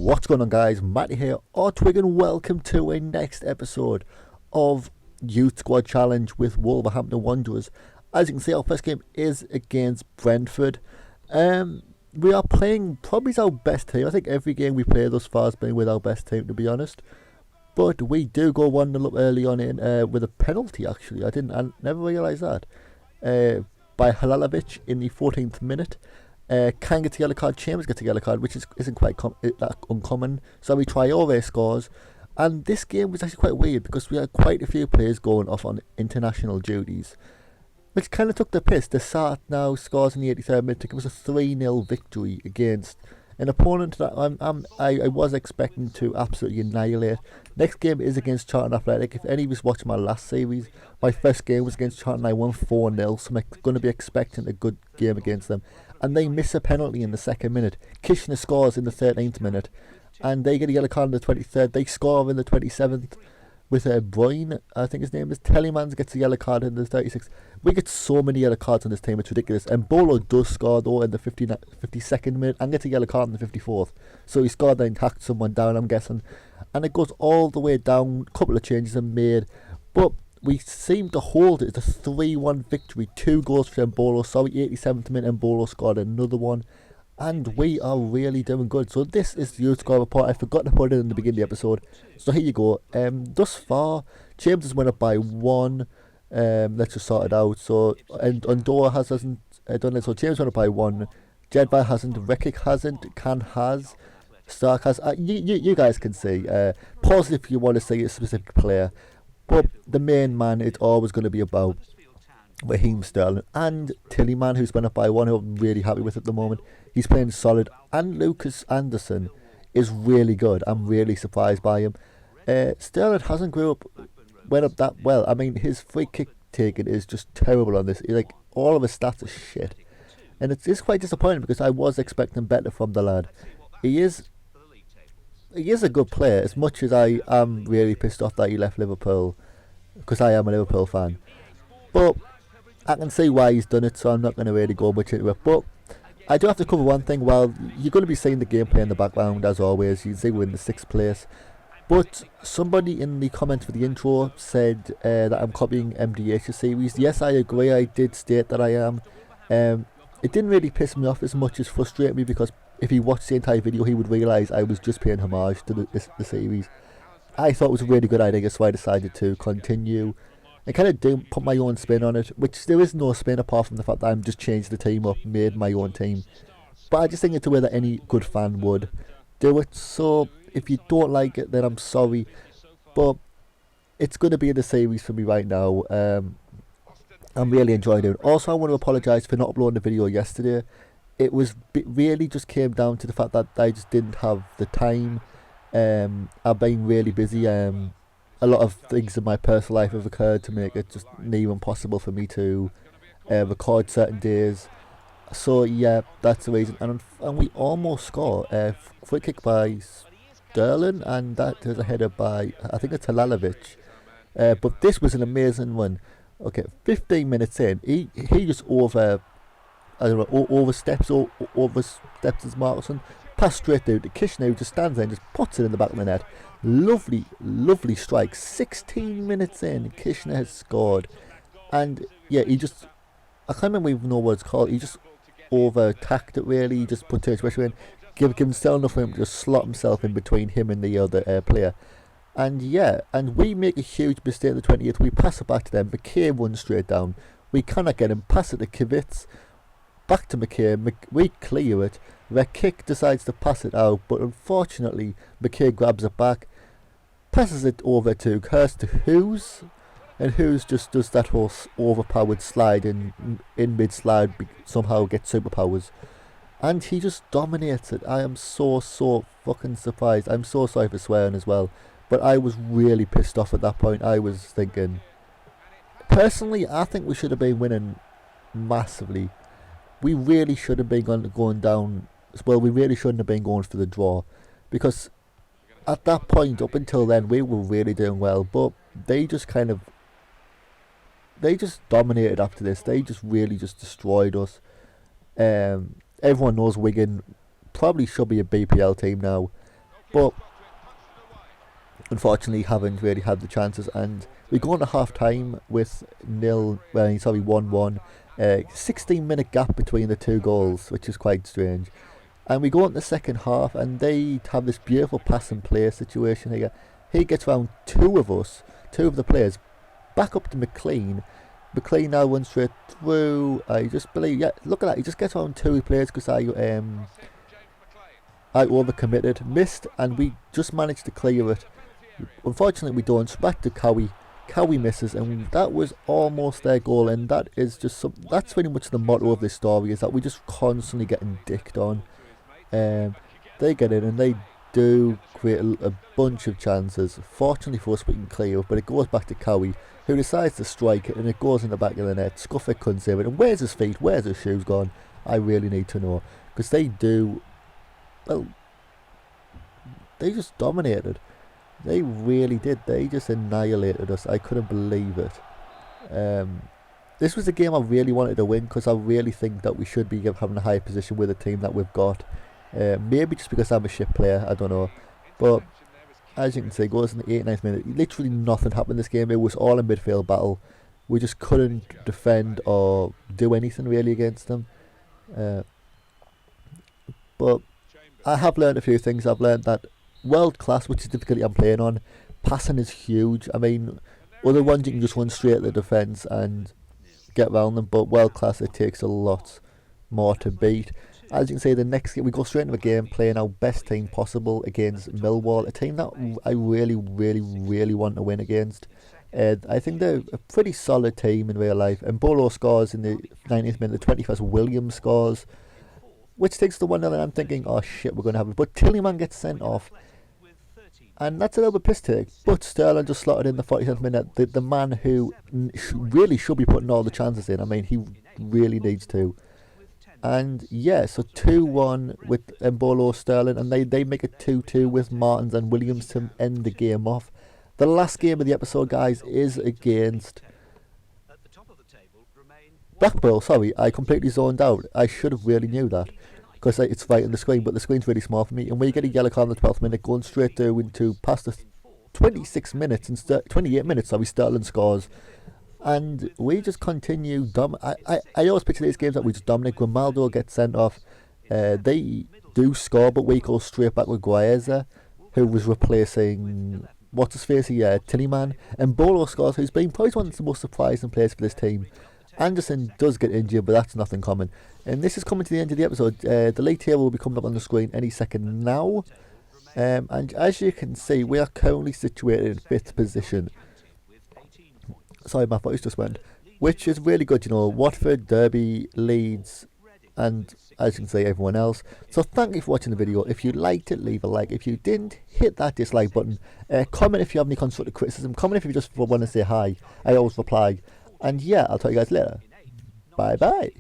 What's going on, guys? Matty here, or Twigg, and welcome to a next episode of Youth Squad Challenge with Wolverhampton Wanderers. As you can see, our first game is against Brentford. We are playing probably our best team. I think every game we play thus far has been with our best team, to be honest. But we do go 1-0 up early on in with a penalty, actually. I never realised that. By Halalovic in the 14th minute. Can get a yellow card, Chambers gets a yellow card, which isn't quite that uncommon. So we try all their scores. And this game was actually quite weird because we had quite a few players going off on international duties, which kind of took the piss. The Sart now scores in the 83rd minute to give us a 3-0 victory against an opponent that I was expecting to absolutely annihilate. Next game is against Charlton Athletic. If any of us watched my last series, my first game was against Charlton. I won 4-0, so I'm going to be expecting a good game against them. And they miss a penalty in the second minute. Kishner scores in the 13th minute, and they get a yellow card in the 23rd. They score in the 27th with Brian, I think his name is. Telemans gets a yellow card in the 36th. We get so many yellow cards on this team, it's ridiculous. And Bolo does score though in the 52nd minute and gets a yellow card in the 54th. So he scored and hacked someone down, I'm guessing. And it goes all the way down. A couple of changes are made, but we seem to hold it. It's a 3-1 victory. 2 goals for Mbolo. Sorry, 87th minute, Mbolo scored another one. And we are really doing good. So this is the Youth Squad report. I forgot to put it in the beginning of the episode. So here you go. Thus far, James has went up by 1. Let's just sort it out. So, and Andorra hasn't done it. So James went up by 1. Jedvar hasn't. Rekic hasn't. Can has. Stark has. You guys can see. Pause if you want to see a specific player. But the main man, it's always going to be about Raheem Sterling and Tillyman, who's went up by 1, who I'm really happy with at the moment. He's playing solid, and Lucas Anderson is really good. I'm really surprised by him. Sterling hasn't went up that well. I mean, his free kick taking is just terrible on this. Like, all of his stats are shit, and it's quite disappointing because I was expecting better from the lad. He is a good player, as much as I am really pissed off that he left Liverpool, because I am a Liverpool fan. But I can see why he's done it, so I'm not going to really go much into it. But I do have to cover one thing. Well, you're going to be seeing the gameplay in the background, as always. You can see we're in the 6th place. But somebody in the comments for the intro said that I'm copying MDH's series. Yes, I agree. I did state that I am. It didn't really piss me off as much as frustrate me, because if he watched the entire video, he would realise I was just paying homage to the series. I thought it was a really good idea, so I decided to continue. I kind of do put my own spin on it, which there is no spin apart from the fact that I'm just changed the team up, made my own team. But I just think it's a way that any good fan would do it. So if you don't like it, then I'm sorry. But it's going to be in the series for me right now. I'm really enjoying it. Also, I want to apologise for not uploading the video yesterday. It really just came down to the fact that I just didn't have the time. I've been really busy. A lot of things in my personal life have occurred to make it just near impossible for me to record certain days. So yeah, that's the reason. And we almost score. Free kick by Sterling, and that is a header by, I think it's Halalovic. But this was an amazing one. Okay, 15 minutes in, he just oversteps his Markson. Pass straight through to Kishner, who just stands there and just puts it in the back of the net. Lovely, lovely strike. 16 minutes in, Kishner has scored. And yeah, I can't remember even know what it's called. He just over-attacked it, really. He just put too much pressure in. Give himself enough for him to just slot himself in between him and the other player. And yeah, and we make a huge mistake at the 20th. We pass it back to them. McKay runs straight down. We cannot get him. Pass it to Kivitz. Back to McKay. We clear it. Rekic decides to pass it out, but unfortunately McKay grabs it back, passes it over to Hurst to Hughes, and Hughes just does that whole overpowered slide in mid-slide, somehow gets superpowers, and he just dominates it. I am so fucking surprised. I'm so sorry for swearing as well, but I was really pissed off at that point. I was thinking, personally, I think we should have been winning massively. We really should have been going down. Well, we really shouldn't have been going for the draw, because at that point, up until then, we were really doing well. But they just dominated after this. They just really just destroyed us. Everyone knows Wigan probably should be a BPL team now. but unfortunately haven't really had the chances, and we go into half time with 1-1. 16-minute gap between the two goals, which is quite strange. And we go into the second half, and they have this beautiful pass and play situation here. He gets around two of the players, back up to McLean. McLean now runs straight through. I just believe, yeah, look at that. He just gets around two players because I overcommitted, missed, and we just managed to clear it. Unfortunately, we don't. Back to Cowie. Cowie misses, and that was almost their goal. And that is just that's pretty much the motto of this story, is that we just constantly getting dicked on. They get in and they do create a bunch of chances. Fortunately for us, we can clear it, but it goes back to Cowie, who decides to strike it, and it goes in the back of the net. Scufford couldn't save it. And where's his feet? Where's his shoes gone? I really need to know, because they do. Well, they just dominated. They really did. They just annihilated us. I couldn't believe it. This was a game I really wanted to win, because I really think that we should be having a higher position with the team that we've got. Maybe just because I'm a shit player, I don't know. But as you can see, it goes in the 89th minute. Literally nothing happened in this game. It was all a midfield battle. We just couldn't defend or do anything really against them. But I have learned a few things. I've learned that world class, which is the difficulty I'm playing on, passing is huge. I mean, other ones you can just run straight at the defence and get around them, but world class, it takes a lot more to beat. As you can see, the next game we go straight into the game playing our best team possible against Millwall, a team that I really want to win against. I think they're a pretty solid team in real life. And Bolo scores in the 90th minute, the 21st Williams scores, which takes the 1-0, and I'm thinking, oh shit, we're going to have it. But Tillman gets sent off, and that's a little bit piss take. But Sterling just slotted in the 47th minute, the man who really should be putting all the chances in. I mean, he really needs to. And yeah, so 2-1 with Mbolo, Sterling, and they make it 2-2 with Martins and Williams to end the game off. The last game of the episode, guys, is against Blackpool. Sorry, I completely zoned out. I should have really knew that, because it's right on the screen, but the screen's really small for me. And when you get a yellow card in the 12th minute, going straight through into past the 28 minutes, Sterling scores. And we just continue. I always picture these games that we just dominate. Grimaldo gets sent off. They do score, but we go straight back with Guayeza, who was replacing what's his face here, Tillman. And Bolo scores, who's been probably one of the most surprising players for this team. Anderson does get injured, but that's nothing common. And this is coming to the end of the episode. The league table will be coming up on the screen any second now. And as you can see, we are currently situated in 5th position. Sorry, my voice just went. Which is really good, you know. Watford, Derby, Leeds, and as you can see, everyone else. So thank you for watching the video. If you liked it, leave a like. If you didn't, hit that dislike button. Comment if you have any constructive criticism. Comment if you just want to say hi. I always reply. And yeah, I'll talk to you guys later. Bye bye.